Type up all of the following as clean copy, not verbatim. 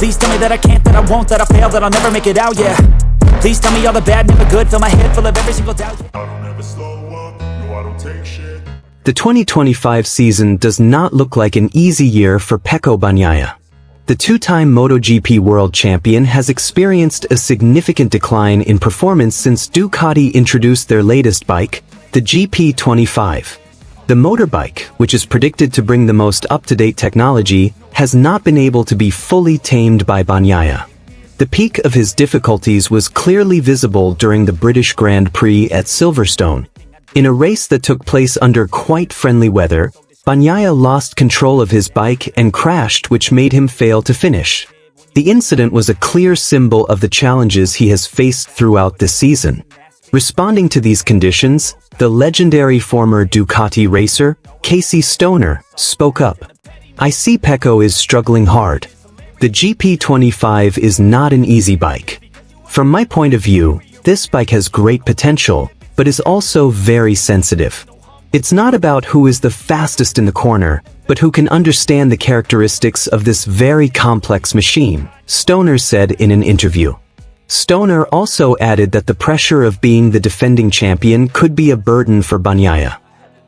Please tell me that I can't, that I won't, that I fail, that I'll never make it out, yeah. Please tell me all the bad, never good, fill my head full of every single doubt, yeah. I don't ever slow up, no I don't take shit. The 2025 season does not look like an easy year for Pecco Bagnaia. The two-time MotoGP world champion has experienced a significant decline in performance since Ducati introduced their latest bike, the GP25. The motorbike, which is predicted to bring the most up-to-date technology, has not been able to be fully tamed by Bagnaia. The peak of his difficulties was clearly visible during the British Grand Prix at Silverstone. In a race that took place under quite friendly weather, Bagnaia lost control of his bike and crashed, which made him fail to finish. The incident was a clear symbol of the challenges he has faced throughout this season. Responding to these conditions, the legendary former Ducati racer, Casey Stoner, spoke up. "I see Pecco is struggling hard. The GP25 is not an easy bike. From my point of view, this bike has great potential, but is also very sensitive. It's not about who is the fastest in the corner, but who can understand the characteristics of this very complex machine," Stoner said in an interview. Stoner also added that the pressure of being the defending champion could be a burden for Bagnaia.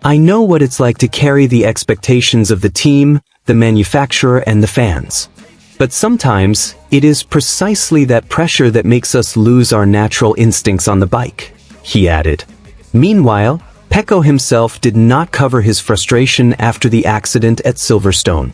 "I know what it's like to carry the expectations of the team, the manufacturer and the fans. But sometimes, it is precisely that pressure that makes us lose our natural instincts on the bike," he added. Meanwhile, Pecco himself did not cover his frustration after the accident at Silverstone.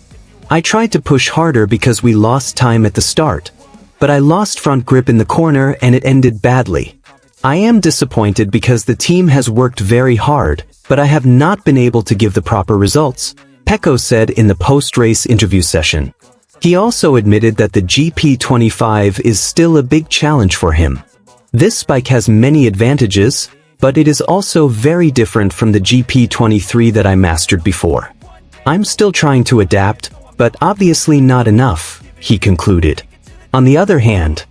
"I tried to push harder because we lost time at the start. But I lost front grip in the corner and it ended badly. I am disappointed because the team has worked very hard, but I have not been able to give the proper results," Pecco said in the post-race interview session. He also admitted that the GP25 is still a big challenge for him. "This bike has many advantages, but it is also very different from the GP23 that I mastered before. I'm still trying to adapt, but obviously not enough," he concluded. On the other hand,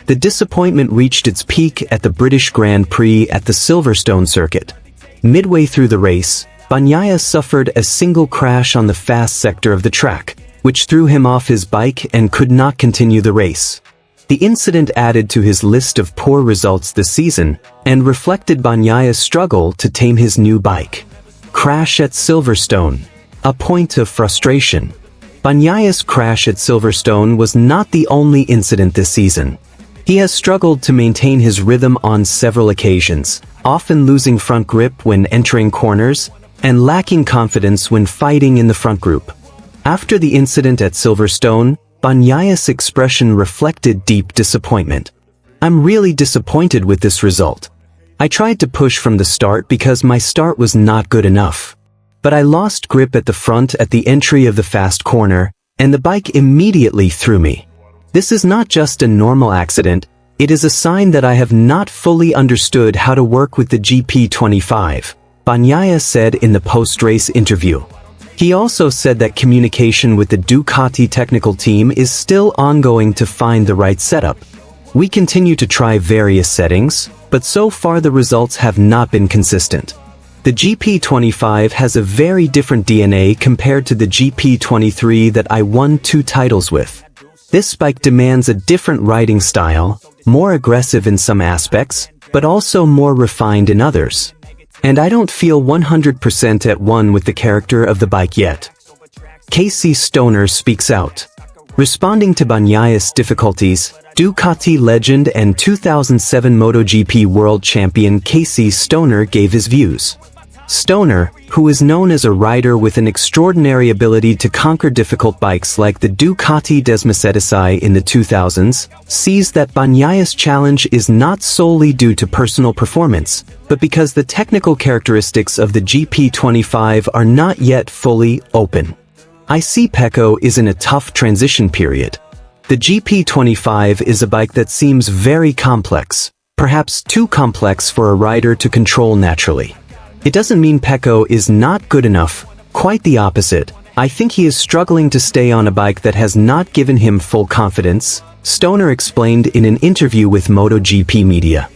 the disappointment reached its peak at the British Grand Prix at the Silverstone circuit. Midway through the race, Bagnaia suffered a single crash on the fast sector of the track, which threw him off his bike and could not continue the race. The incident added to his list of poor results this season and reflected Bagnaia's struggle to tame his new bike. Crash at Silverstone. A point of frustration. Bagnaia's crash at Silverstone was not the only incident this season. He has struggled to maintain his rhythm on several occasions, often losing front grip when entering corners and lacking confidence when fighting in the front group. After the incident at Silverstone, Bagnaia's expression reflected deep disappointment. "I'm really disappointed with this result. I tried to push from the start because my start was not good enough. But I lost grip at the front at the entry of the fast corner, and the bike immediately threw me. This is not just a normal accident, it is a sign that I have not fully understood how to work with the GP25, Bagnaia said in the post-race interview. He also said that communication with the Ducati technical team is still ongoing to find the right setup. "We continue to try various settings, but so far the results have not been consistent. The GP25 has a very different DNA compared to the GP23 that I won 2 titles with. This bike demands a different riding style, more aggressive in some aspects, but also more refined in others. And I don't feel 100% at one with the character of the bike yet." Casey Stoner speaks out. Responding to Bagnaia's difficulties, Ducati legend and 2007 MotoGP world champion Casey Stoner gave his views. Stoner, who is known as a rider with an extraordinary ability to conquer difficult bikes like the Ducati Desmosedici in the 2000s, sees that Bagnaia's challenge is not solely due to personal performance, but because the technical characteristics of the GP25 are not yet fully open. "I see Pecco is in a tough transition period. The GP25 is a bike that seems very complex, perhaps too complex for a rider to control naturally. It doesn't mean Pecco is not good enough, quite the opposite. I think he is struggling to stay on a bike that has not given him full confidence," Stoner explained in an interview with MotoGP Media.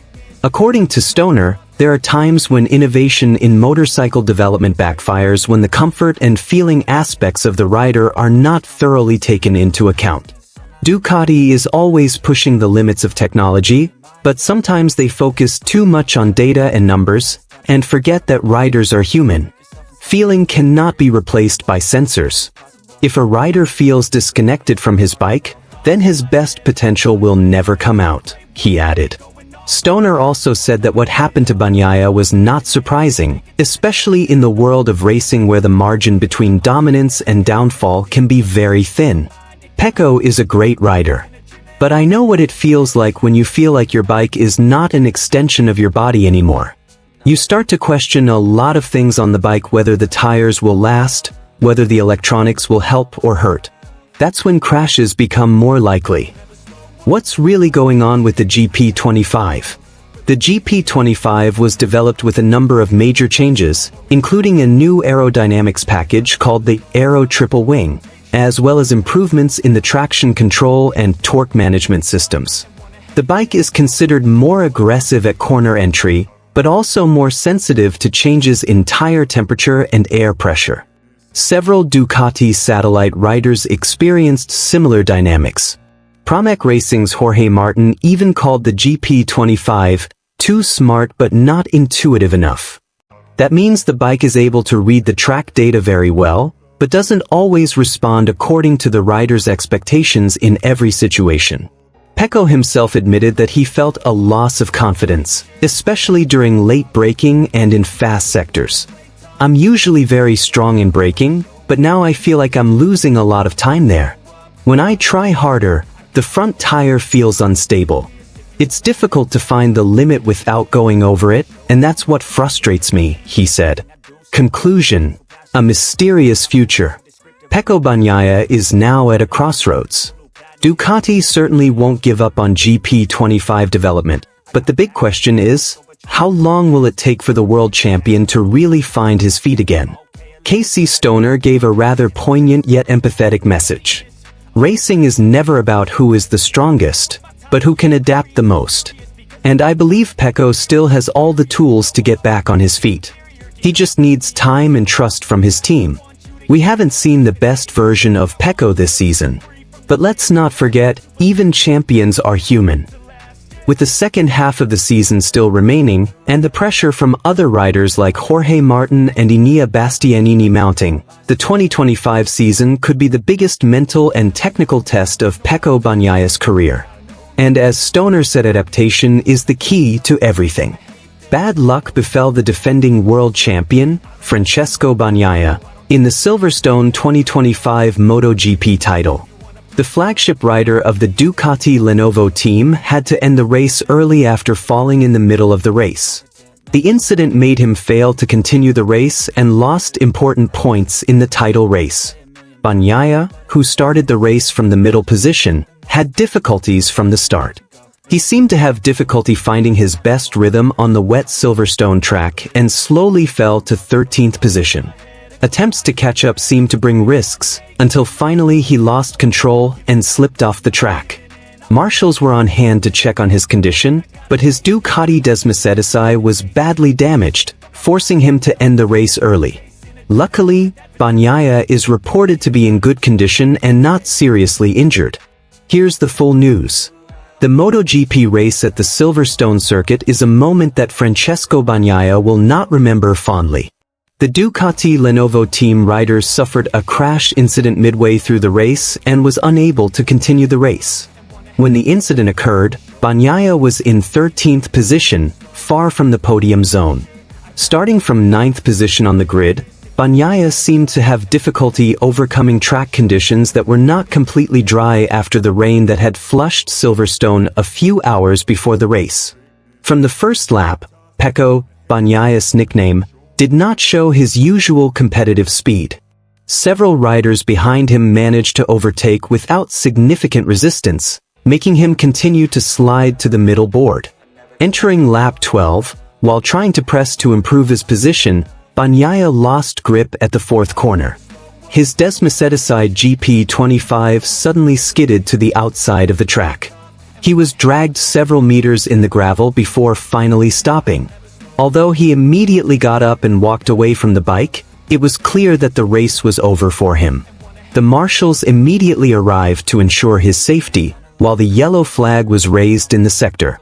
According to Stoner, there are times when innovation in motorcycle development backfires when the comfort and feeling aspects of the rider are not thoroughly taken into account. Ducati is always pushing the limits of technology, but sometimes they focus too much on data and numbers, and forget that riders are human. Feeling cannot be replaced by sensors. If a rider feels disconnected from his bike, then his best potential will never come out, he added. Stoner also said that what happened to Bagnaia was not surprising, especially in the world of racing where the margin between dominance and downfall can be very thin. Pecco is a great rider. But I know what it feels like when you feel like your bike is not an extension of your body anymore. You start to question a lot of things on the bike, whether the tires will last, whether the electronics will help or hurt. That's when crashes become more likely. What's really going on with the GP25? The GP25 was developed with a number of major changes, including a new aerodynamics package called the Aero Triple Wing, as well as improvements in the traction control and torque management systems. The bike is considered more aggressive at corner entry, but also more sensitive to changes in tire temperature and air pressure. Several Ducati satellite riders experienced similar dynamics. Pramac Racing's Jorge Martin even called the GP25 too smart but not intuitive enough. That means the bike is able to read the track data very well, but doesn't always respond according to the rider's expectations in every situation. Pecco himself admitted that he felt a loss of confidence, especially during late braking and in fast sectors. I'm usually very strong in braking, but now I feel like I'm losing a lot of time there. When I try harder, the front tire feels unstable. It's difficult to find the limit without going over it, and that's what frustrates me, he said. Conclusion: a mysterious future. Pecco Bagnaia is now at a crossroads. Ducati certainly won't give up on GP25 development, but the big question is, how long will it take for the world champion to really find his feet again? Casey Stoner gave a rather poignant yet empathetic message. Racing is never about who is the strongest, but who can adapt the most. And I believe Pecco still has all the tools to get back on his feet. He just needs time and trust from his team. We haven't seen the best version of Pecco this season. But let's not forget, even champions are human. With the second half of the season still remaining, and the pressure from other riders like Jorge Martin and Enea Bastianini mounting, the 2025 season could be the biggest mental and technical test of Pecco Bagnaia's career. And as Stoner said, adaptation is the key to everything. Bad luck befell the defending world champion, Francesco Bagnaia, in the Silverstone 2025 MotoGP title. The flagship rider of the Ducati Lenovo team had to end the race early after falling in the middle of the race. The incident made him fail to continue the race and lost important points in the title race. Bagnaia, who started the race from the middle position, had difficulties from the start. He seemed to have difficulty finding his best rhythm on the wet Silverstone track and slowly fell to 13th position. Attempts to catch up seemed to bring risks, until finally he lost control and slipped off the track. Marshals were on hand to check on his condition, but his Ducati Desmosedici was badly damaged, forcing him to end the race early. Luckily, Bagnaia is reported to be in good condition and not seriously injured. Here's the full news. The MotoGP race at the Silverstone circuit is a moment that Francesco Bagnaia will not remember fondly. The Ducati Lenovo team rider suffered a crash incident midway through the race and was unable to continue the race. When the incident occurred, Bagnaia was in 13th position, far from the podium zone. Starting from 9th position on the grid, Bagnaia seemed to have difficulty overcoming track conditions that were not completely dry after the rain that had flushed Silverstone a few hours before the race. From the first lap, Pecco, Bagnaia's nickname, did not show his usual competitive speed. Several riders behind him managed to overtake without significant resistance, making him continue to slide to the middle board. Entering lap 12, while trying to press to improve his position, Bagnaia lost grip at the fourth corner. His Desmosedici GP25 suddenly skidded to the outside of the track. He was dragged several meters in the gravel before finally stopping. Although he immediately got up and walked away from the bike, it was clear that the race was over for him. The marshals immediately arrived to ensure his safety, while the yellow flag was raised in the sector.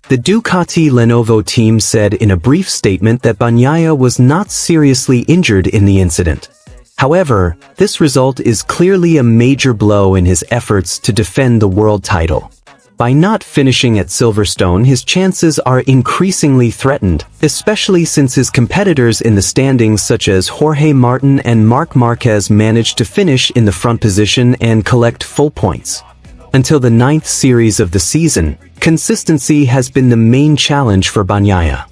The Ducati Lenovo team said in a brief statement that Bagnaia was not seriously injured in the incident. However, this result is clearly a major blow in his efforts to defend the world title. By not finishing at Silverstone, his chances are increasingly threatened, especially since his competitors in the standings such as Jorge Martin and Marc Marquez managed to finish in the front position and collect full points. Until the 9th series of the season, consistency has been the main challenge for Bagnaia.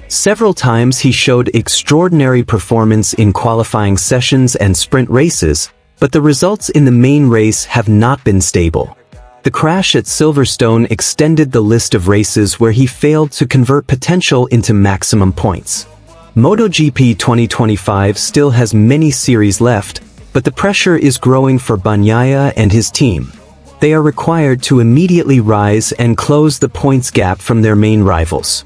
Several times he showed extraordinary performance in qualifying sessions and sprint races, but the results in the main race have not been stable. The crash at Silverstone extended the list of races where he failed to convert potential into maximum points. MotoGP 2025 still has many series left, but the pressure is growing for Bagnaia and his team. They are required to immediately rise and close the points gap from their main rivals.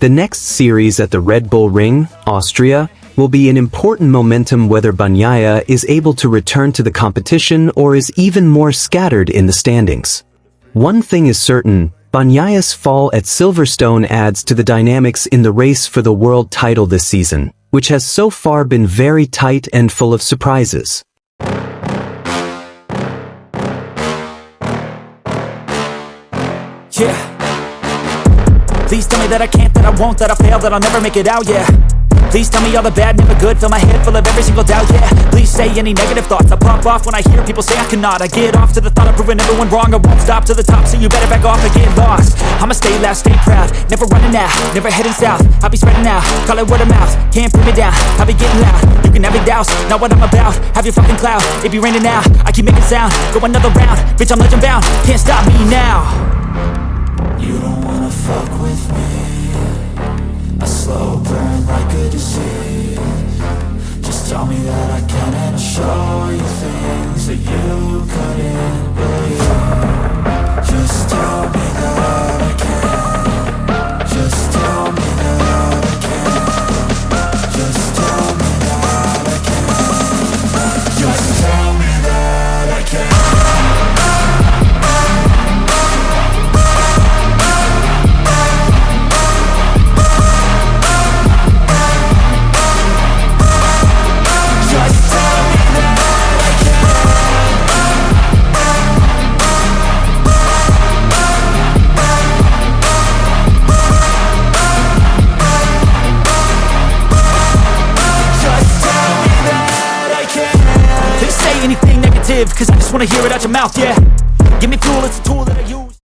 The next series at the Red Bull Ring, Austria, will be an important momentum whether Bagnaia is able to return to the competition or is even more scattered in the standings. One thing is certain, Bagnaia's fall at Silverstone adds to the dynamics in the race for the world title this season, which has so far been very tight and full of surprises. Yeah. Please tell me that I can't, that I won't, that I fail, that I'll never make it out, yeah. Please tell me all the bad, never good, fill my head full of every single doubt, yeah. Please say any negative thoughts, I pop off when I hear people say I cannot. I get off to the thought of proving everyone wrong, I won't stop to the top, so you better back off and get lost. I'ma stay loud, stay proud, never running out, never heading south. I'll be spreading out, call it word of mouth, can't put me down, I'll be getting loud. You can have your doubts, not what I'm about, have your fucking clout, it be raining now. I keep making sound, go another round, bitch I'm legend bound, can't stop me now. You don't wanna fuck with me, a slow burn like a disease. Just tell me that I can and I'll show you things that you couldn't believe. Just tell me that I can. Just tell me that I can. Just tell me that I can. Just tell me that I can. Cause I just wanna hear it out your mouth, yeah. Give me fuel, it's a tool that I use.